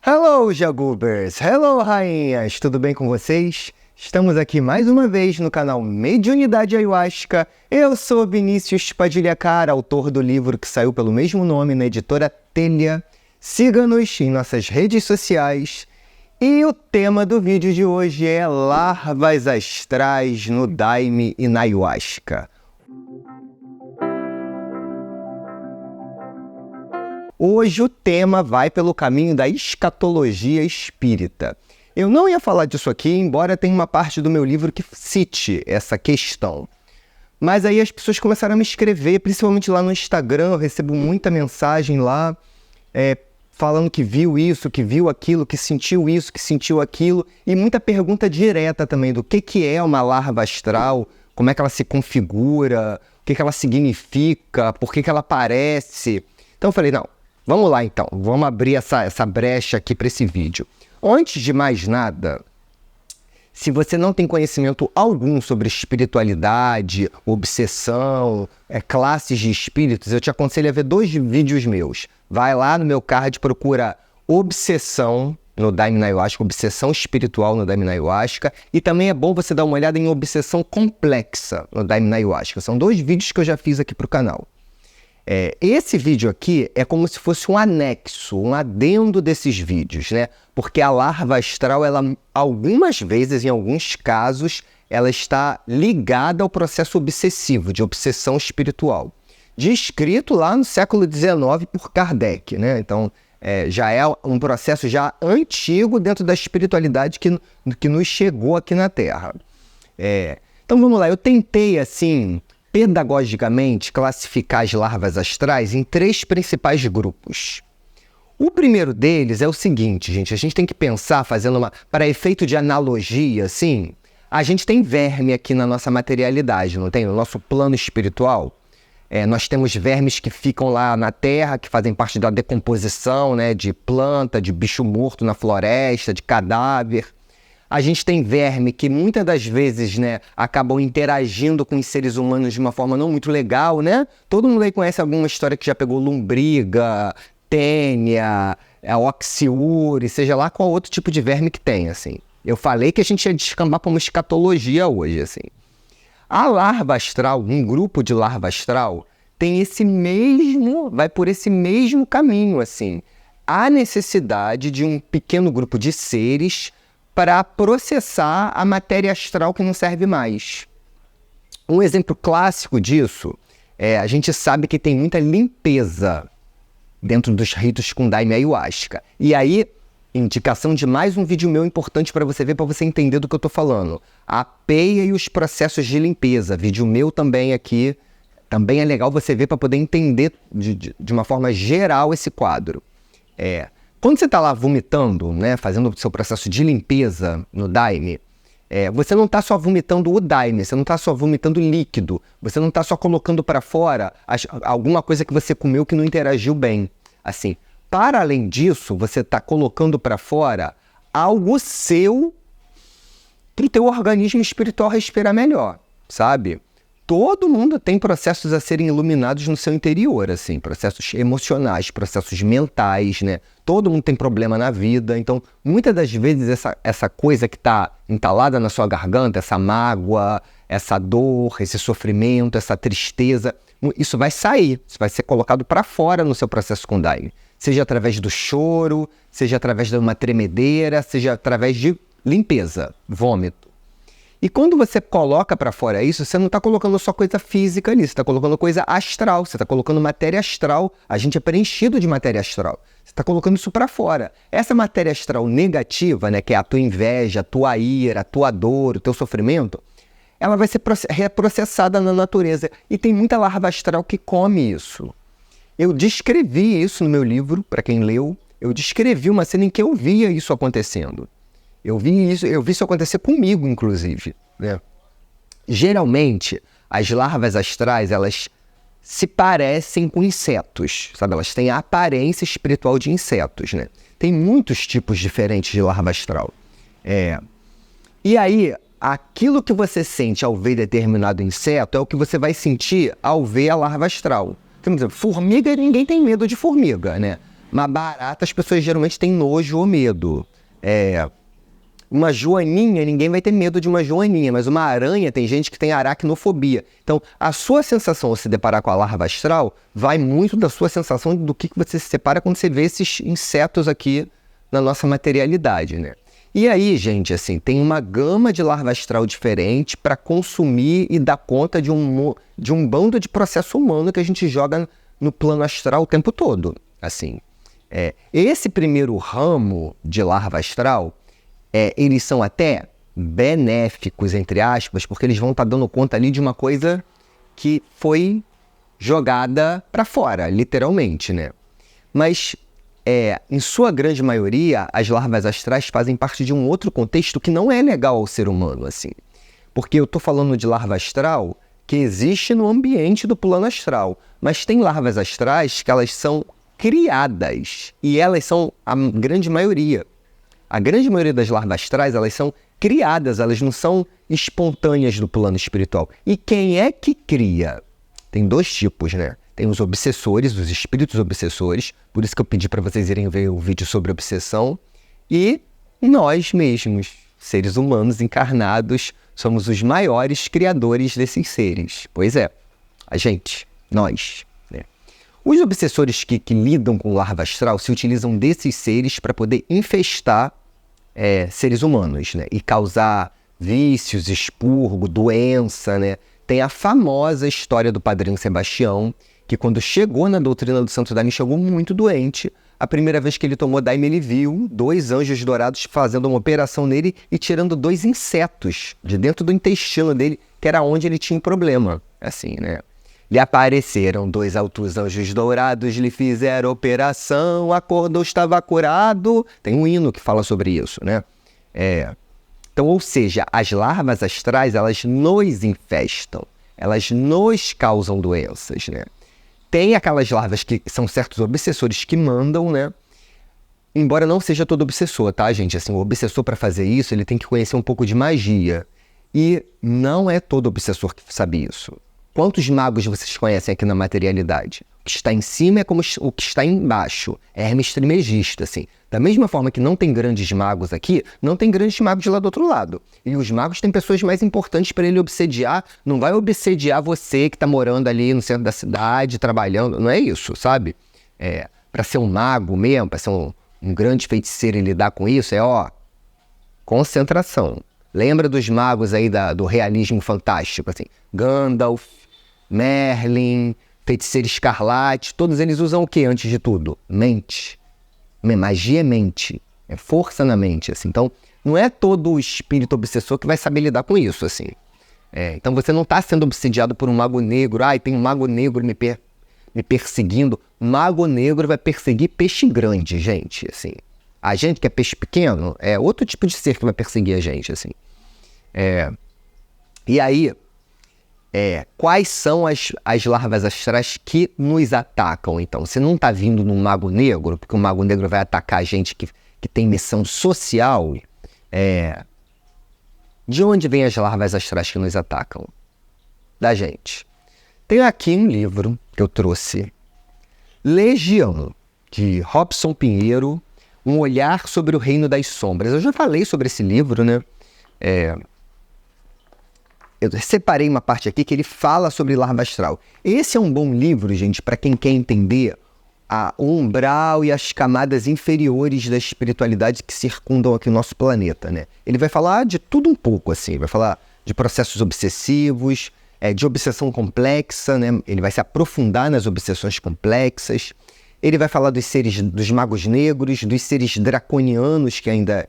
Hello, Jagubers! Hello, rainhas! Tudo bem com vocês? Estamos aqui mais uma vez no canal Mediunidade Ayahuasca. Eu sou Vinícius Padilha Cara, autor do livro que saiu pelo mesmo nome na editora Telha. Siga-nos em nossas redes sociais. E o tema do vídeo de hoje é larvas astrais no Daime e na Ayahuasca. Hoje o tema vai pelo caminho da escatologia espírita. Eu não ia falar disso aqui, embora tenha uma parte do meu livro que cite essa questão. Mas aí as pessoas começaram a me escrever, principalmente lá no Instagram, eu recebo muita mensagem lá, falando que viu isso, que viu aquilo, que sentiu isso, que sentiu aquilo, e muita pergunta direta também do que é uma larva astral, como é que ela se configura, o que ela significa, por que ela aparece. Então eu falei, não. Vamos lá então, vamos abrir essa brecha aqui para esse vídeo. Antes de mais nada, se você não tem conhecimento algum sobre espiritualidade, obsessão, classes de espíritos, eu te aconselho a ver 2 vídeos meus. Vai lá no meu card, procura obsessão no Daime na Ayahuasca, obsessão espiritual no Daime na Ayahuasca, e também é bom você dar uma olhada em obsessão complexa no Daime na Ayahuasca. São 2 vídeos que eu já fiz aqui para o canal. Esse vídeo aqui é como se fosse um anexo, um adendo desses vídeos, né? Porque a larva astral, ela, algumas vezes, em alguns casos, ela está ligada ao processo obsessivo, de obsessão espiritual. Descrito lá no século XIX por Kardec, né? Então, já é um processo já antigo dentro da espiritualidade que nos chegou aqui na Terra. Então, vamos lá. Eu tentei, assim, pedagogicamente, classificar as larvas astrais em 3 principais grupos. O primeiro deles é o seguinte, gente, a gente tem que pensar, para efeito de analogia, assim, a gente tem verme aqui na nossa materialidade, não tem? No nosso plano espiritual, nós temos vermes que ficam lá na terra, que fazem parte da decomposição, né, de planta, de bicho morto na floresta, de cadáver. A gente tem verme que muitas das vezes, né, acabam interagindo com os seres humanos de uma forma não muito legal, né? Todo mundo aí conhece alguma história que já pegou lombriga, tênia, oxiúri, seja lá qual outro tipo de verme que tem, assim. Eu falei que a gente ia descambar para uma escatologia hoje, assim. A larva astral, um grupo de larva astral, vai por esse mesmo caminho, assim. Há necessidade de um pequeno grupo de seres para processar a matéria astral que não serve mais. Um exemplo clássico disso a gente sabe que tem muita limpeza dentro dos ritos com Daime Ayahuasca. E aí, indicação de mais um vídeo meu importante para você ver, para você entender do que eu estou falando. A peia e os processos de limpeza. Vídeo meu também aqui. Também é legal você ver para poder entender de uma forma geral esse quadro. Quando você está lá vomitando, né, fazendo o seu processo de limpeza no Daime, você não está só vomitando o Daime, você não está só vomitando líquido, você não está só colocando para fora alguma coisa que você comeu que não interagiu bem. Assim, para além disso, você está colocando para fora algo seu para o teu organismo espiritual respirar melhor, sabe? Todo mundo tem processos a serem iluminados no seu interior, assim, processos emocionais, processos mentais, né? Todo mundo tem problema na vida, então, muitas das vezes, essa coisa que está entalada na sua garganta, essa mágoa, essa dor, esse sofrimento, essa tristeza, isso vai sair, isso vai ser colocado para fora no seu processo com Daime. Seja através do choro, seja através de uma tremedeira, seja através de limpeza, vômito. E quando você coloca para fora isso, você não está colocando só coisa física ali, você está colocando coisa astral, você está colocando matéria astral. A gente é preenchido de matéria astral. Você está colocando isso para fora. Essa matéria astral negativa, né, que é a tua inveja, a tua ira, a tua dor, o teu sofrimento, ela vai ser reprocessada na natureza. E tem muita larva astral que come isso. Eu descrevi isso no meu livro, para quem leu. Eu descrevi uma cena em que eu via isso acontecendo. Eu vi isso acontecer comigo, inclusive, né? Geralmente, as larvas astrais, elas se parecem com insetos, sabe? Elas têm a aparência espiritual de insetos, né? Tem muitos tipos diferentes de larva astral. E aí, aquilo que você sente ao ver determinado inseto é o que você vai sentir ao ver a larva astral. Por exemplo, formiga, ninguém tem medo de formiga, né? Uma barata, as pessoas geralmente têm nojo ou medo. Uma joaninha, ninguém vai ter medo de uma joaninha, mas uma aranha, tem gente que tem aracnofobia. Então, a sua sensação ao se deparar com a larva astral vai muito da sua sensação do que você se separa quando você vê esses insetos aqui na nossa materialidade, né? E aí, gente, assim, tem uma gama de larva astral diferente para consumir e dar conta de um bando de processo humano que a gente joga no plano astral o tempo todo, assim. Esse primeiro ramo de larva astral, eles são até benéficos, entre aspas, porque eles vão estar dando conta ali de uma coisa que foi jogada para fora, literalmente, né? Mas, em sua grande maioria, as larvas astrais fazem parte de um outro contexto que não é legal ao ser humano, assim. Porque eu estou falando de larva astral que existe no ambiente do plano astral, mas tem larvas astrais que elas são criadas, e elas são a grande maioria. A grande maioria das larvas astrais, elas são criadas, elas não são espontâneas do plano espiritual. E quem é que cria? Tem dois tipos, né? Tem os obsessores, os espíritos obsessores, por isso que eu pedi para vocês irem ver o vídeo sobre obsessão, e nós mesmos, seres humanos encarnados, somos os maiores criadores desses seres. Pois é, a gente, nós, né? Os obsessores que lidam com larva astral se utilizam desses seres para poder infestar seres humanos, né? E causar vícios, expurgo, doença, né? Tem a famosa história do Padrinho Sebastião, que quando chegou na doutrina do Santo Daime, chegou muito doente. A primeira vez que ele tomou Daime, ele viu 2 anjos dourados fazendo uma operação nele e tirando 2 insetos de dentro do intestino dele, que era onde ele tinha um problema, assim, né? Lhe apareceram 2 altos anjos dourados, lhe fizeram operação, acordou, estava curado. Tem um hino que fala sobre isso, né? Então, ou seja, as larvas astrais, elas nos infestam, elas nos causam doenças, né? Tem aquelas larvas que são certos obsessores que mandam, né? Embora não seja todo obsessor, tá, gente? Assim, o obsessor, para fazer isso, ele tem que conhecer um pouco de magia. E não é todo obsessor que sabe isso. Quantos magos vocês conhecem aqui na materialidade? O que está em cima é como o que está embaixo. É Hermes Trismegisto, assim. Da mesma forma que não tem grandes magos aqui, não tem grandes magos lá do outro lado. E os magos têm pessoas mais importantes para ele obsediar. Não vai obsediar você que está morando ali no centro da cidade, trabalhando. Não é isso, sabe? Para ser um mago mesmo, para ser um grande feiticeiro e lidar com isso, concentração. Lembra dos magos aí do realismo fantástico, assim, Gandalf, Merlin, Feiticeiro Escarlate, todos eles usam o que antes de tudo? Mente. Magia é mente, é força na mente, assim. Então, não é todo o espírito obsessor que vai saber lidar com isso, assim. Então, você não está sendo obsediado por um mago negro. Tem um mago negro me perseguindo. Mago negro vai perseguir peixe grande, gente, assim. A gente que é peixe pequeno, é outro tipo de ser que vai perseguir a gente, assim. E aí, quais são as larvas astrais que nos atacam, então? Você não está vindo num mago negro, porque o mago negro vai atacar a gente que tem missão social. De onde vêm as larvas astrais que nos atacam? Da gente. Tem aqui um livro que eu trouxe, Legião, de Robson Pinheiro, Um Olhar sobre o Reino das Sombras. Eu já falei sobre esse livro, né? Eu separei uma parte aqui que ele fala sobre larva astral. Esse é um bom livro, gente, para quem quer entender o umbral e as camadas inferiores da espiritualidade que circundam aqui o nosso planeta, né? Ele vai falar de tudo um pouco, assim. Vai falar de processos obsessivos, de obsessão complexa, né? Ele vai se aprofundar nas obsessões complexas. Ele vai falar dos seres, dos magos negros, dos seres draconianos que ainda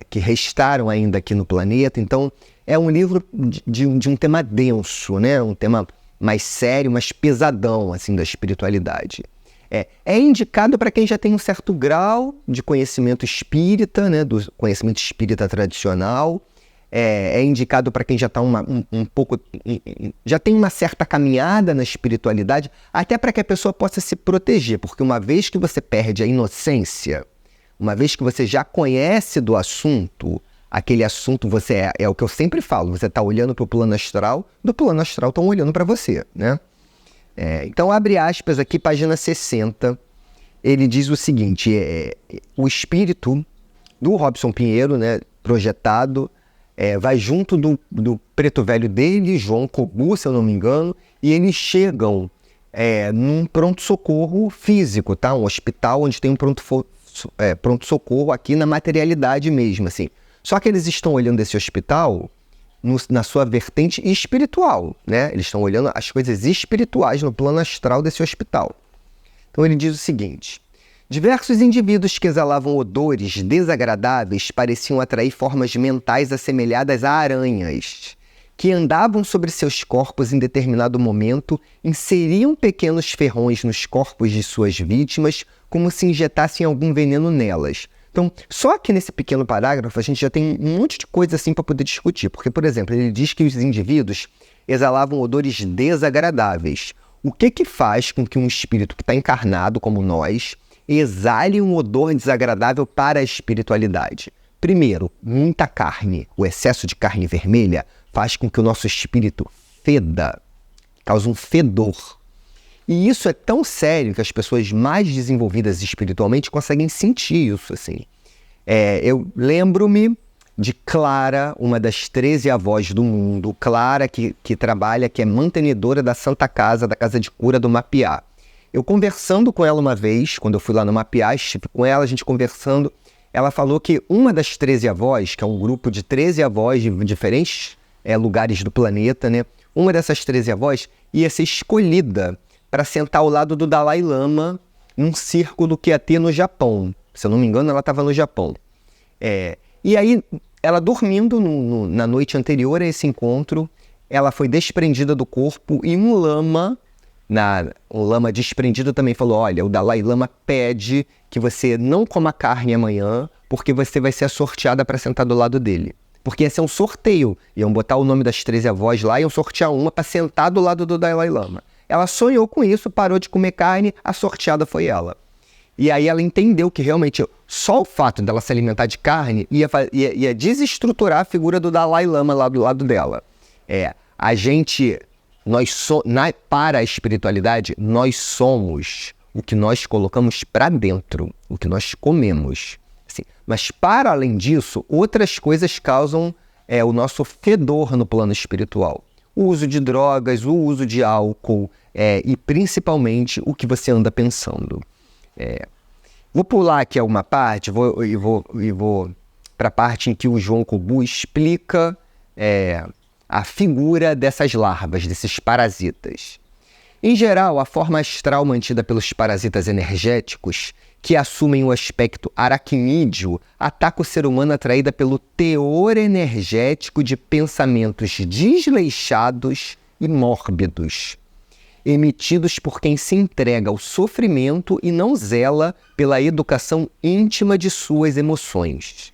que restaram ainda aqui no planeta. Então, é um livro de um tema denso, né? Um tema mais sério, mais pesadão, assim, da espiritualidade. É indicado para quem já tem um certo grau de conhecimento espírita, né? Do conhecimento espírita tradicional. É indicado para quem já está um pouco... já tem uma certa caminhada na espiritualidade, até para que a pessoa possa se proteger, porque uma vez que você perde a inocência, uma vez que você já conhece do assunto, aquele assunto você é o que eu sempre falo, você está olhando para o plano astral, do plano astral estão olhando para você, né? Então, abre aspas aqui, página 60, ele diz o seguinte, o espírito do Robson Pinheiro, né, projetado, vai junto do preto velho dele, João Kobu, se eu não me engano, e eles chegam num pronto-socorro físico, tá? Um hospital onde tem um pronto-socorro aqui na materialidade mesmo, assim. Só que eles estão olhando esse hospital na sua vertente espiritual, né? Eles estão olhando as coisas espirituais no plano astral desse hospital. Então ele diz o seguinte: diversos indivíduos que exalavam odores desagradáveis pareciam atrair formas mentais assemelhadas a aranhas, que andavam sobre seus corpos em determinado momento, inseriam pequenos ferrões nos corpos de suas vítimas, como se injetassem algum veneno nelas. Então, só que nesse pequeno parágrafo a gente já tem um monte de coisa assim para poder discutir, porque, por exemplo, ele diz que os indivíduos exalavam odores desagradáveis. O que faz com que um espírito que está encarnado como nós exale um odor desagradável para a espiritualidade? Primeiro, muita carne. O excesso de carne vermelha faz com que o nosso espírito feda, causa um fedor. E isso é tão sério que as pessoas mais desenvolvidas espiritualmente conseguem sentir isso, assim. Eu lembro-me de Clara, uma das 13 avós do mundo. Clara, que trabalha, que é mantenedora da Santa Casa, da Casa de Cura do Mapiá. Eu conversando com ela uma vez, quando eu fui lá no Mapiá, estive com ela, a gente conversando, ela falou que uma das 13 avós, que é um grupo de 13 avós de diferentes lugares do planeta, né? Uma dessas 13 avós ia ser escolhida para sentar ao lado do Dalai Lama num círculo que ia ter no Japão. Se eu não me engano, ela estava no Japão. E aí, ela dormindo na noite anterior a esse encontro, ela foi desprendida do corpo e um lama desprendido também falou: olha, o Dalai Lama pede que você não coma carne amanhã, porque você vai ser sorteada para sentar do lado dele. Porque ia ser um sorteio. Iam botar o nome das 13 avós lá e iam sortear uma para sentar do lado do Dalai Lama. Ela sonhou com isso, parou de comer carne, a sorteada foi ela. E aí ela entendeu que realmente só o fato dela se alimentar de carne ia desestruturar a figura do Dalai Lama lá do lado dela. Para a espiritualidade, nós somos o que nós colocamos para dentro, o que nós comemos. Assim, mas para além disso, outras coisas causam o nosso fedor no plano espiritual. O uso de drogas, o uso de álcool e principalmente o que você anda pensando. Vou pular aqui alguma parte e vou para a parte em que o João Kobu explica a figura dessas larvas, desses parasitas. Em geral, a forma astral mantida pelos parasitas energéticos, que assumem o aspecto aracnídeo, ataca o ser humano atraída pelo teor energético de pensamentos desleixados e mórbidos, emitidos por quem se entrega ao sofrimento e não zela pela educação íntima de suas emoções.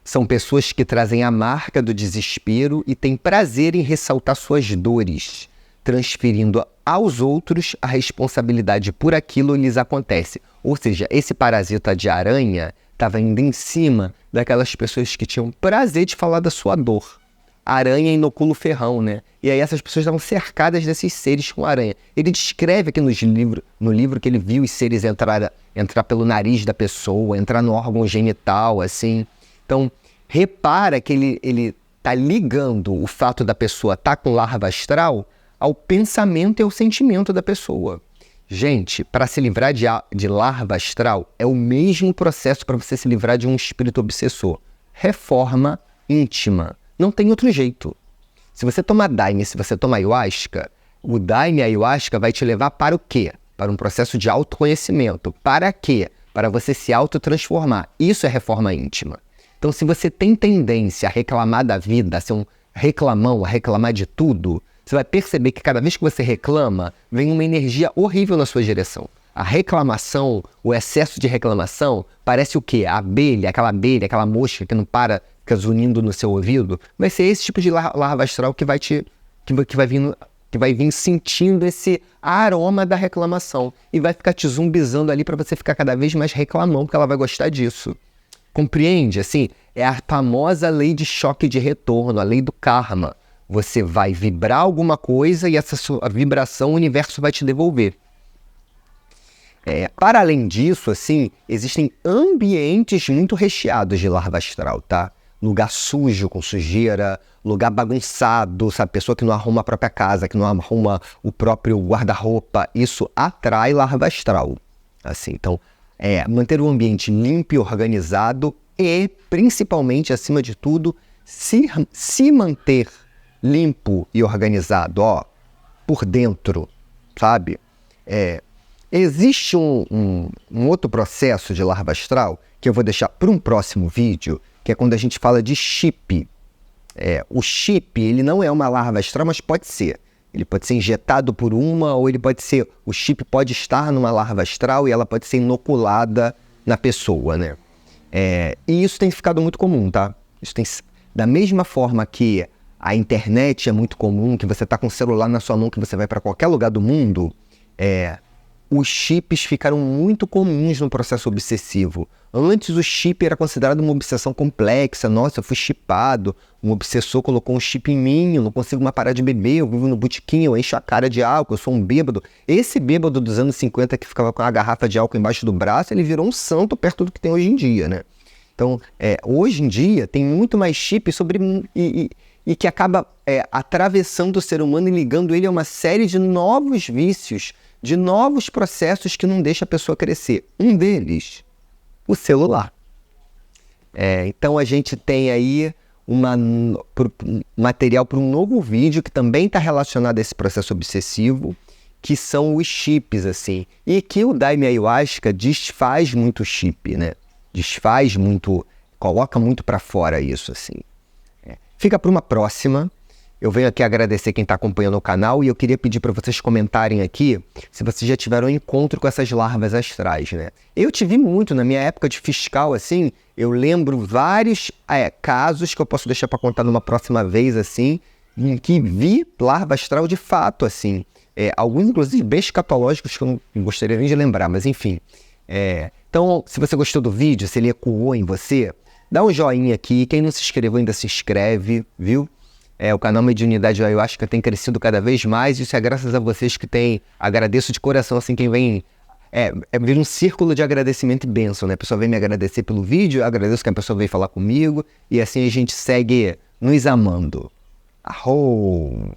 São pessoas que trazem a marca do desespero e têm prazer em ressaltar suas dores, transferindo aos outros a responsabilidade por aquilo que lhes acontece. Ou seja, esse parasita de aranha estava indo em cima daquelas pessoas que tinham prazer de falar da sua dor. A aranha inocula o ferrão, né? E aí essas pessoas estavam cercadas desses seres com aranha. Ele descreve aqui no livro que ele viu os seres entrar pelo nariz da pessoa, entrar no órgão genital, assim. Então, repara que ele está ligando o fato da pessoa estar com larva astral ao pensamento e ao sentimento da pessoa. Gente, para se livrar de larva astral, é o mesmo processo para você se livrar de um espírito obsessor. Reforma íntima. Não tem outro jeito. Se você tomar daime, se você tomar ayahuasca, o daime e a ayahuasca vai te levar para o quê? Para um processo de autoconhecimento. Para quê? Para você se autotransformar. Isso é reforma íntima. Então, se você tem tendência a reclamar da vida, a ser um reclamão, a reclamar de tudo, você vai perceber que cada vez que você reclama, vem uma energia horrível na sua direção. A reclamação, o excesso de reclamação, parece o quê? A abelha, aquela mosca que não para, fica zunindo no seu ouvido. Vai ser esse tipo de larva astral que vai vir sentindo esse aroma da reclamação. E vai ficar te zumbizando ali para você ficar cada vez mais reclamão, porque ela vai gostar disso. Compreende? Assim, é a famosa lei de choque de retorno, a lei do karma. Você vai vibrar alguma coisa e essa sua vibração o universo vai te devolver. Para além disso, assim, existem ambientes muito recheados de larva astral, tá? Lugar sujo, com sujeira, lugar bagunçado, sabe? Pessoa que não arruma a própria casa, que não arruma o próprio guarda-roupa, isso atrai larva astral. Assim, então, manter o ambiente limpo e organizado e, principalmente, acima de tudo, se manter limpo e organizado, ó, por dentro, sabe? Existe um outro processo de larva astral que eu vou deixar para um próximo vídeo, que é quando a gente fala de chip. O chip, ele não é uma larva astral, mas pode ser. Ele pode ser injetado por uma, ou ele pode ser... O chip pode estar numa larva astral e ela pode ser inoculada na pessoa, né? E isso tem ficado muito comum, tá? Da mesma forma que a internet é muito comum, que você está com o celular na sua mão, que você vai para qualquer lugar do mundo, os chips ficaram muito comuns no processo obsessivo. Antes o chip era considerado uma obsessão complexa. Nossa, eu fui chipado, um obsessor colocou um chip em mim, eu não consigo mais parar de beber, eu vivo no botequim, eu encho a cara de álcool, eu sou um bêbado. Esse bêbado dos anos 50 que ficava com a garrafa de álcool embaixo do braço, ele virou um santo perto do que tem hoje em dia, né? Então, hoje em dia tem muito mais chip e que acaba atravessando o ser humano e ligando ele a uma série de novos vícios, de novos processos que não deixa a pessoa crescer. Um deles, o celular. Então a gente tem aí material para um novo vídeo que também está relacionado a esse processo obsessivo, que são os chips, assim. E que o Daime Ayahuasca desfaz muito o chip, né? Desfaz muito, coloca muito para fora isso, assim. Fica para uma próxima. Eu venho aqui agradecer quem está acompanhando o canal e eu queria pedir para vocês comentarem aqui se vocês já tiveram um encontro com essas larvas astrais, né? Eu tive muito, na minha época de fiscal, assim, eu lembro vários casos que eu posso deixar para contar numa próxima vez, assim, em que vi larva astral de fato, assim. Alguns, inclusive, bem escatológicos que eu não gostaria nem de lembrar, mas enfim. Então, se você gostou do vídeo, se ele ecoou em você, dá um joinha aqui. Quem não se inscreveu ainda se inscreve, viu? O canal Mediunidade Ayahuasca tem crescido cada vez mais, e isso é graças a vocês que tem. Agradeço de coração, assim, quem vem... vira um círculo de agradecimento e bênção, né? A pessoa vem me agradecer pelo vídeo, eu agradeço que a pessoa veio falar comigo, e assim a gente segue nos amando. Arrou!